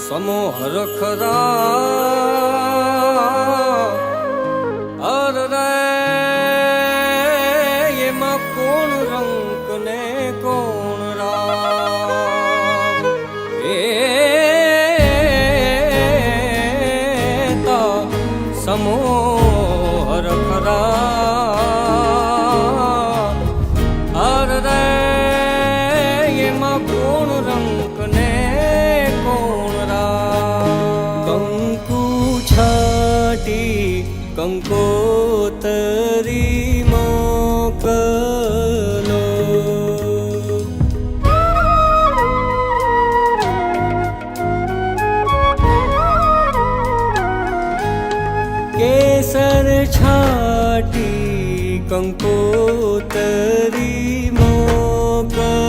समो हरखरा अरे ये मां कोण रंग ने कोण राम ता समो हरखरा अरे ये मां कोण रंग ने कंकोतरी मोकलो केसर छाटी कंकोतरी मोकलो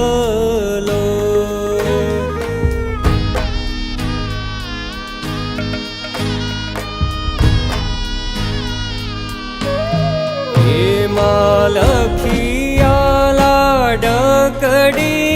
लखिया लाडकड़ी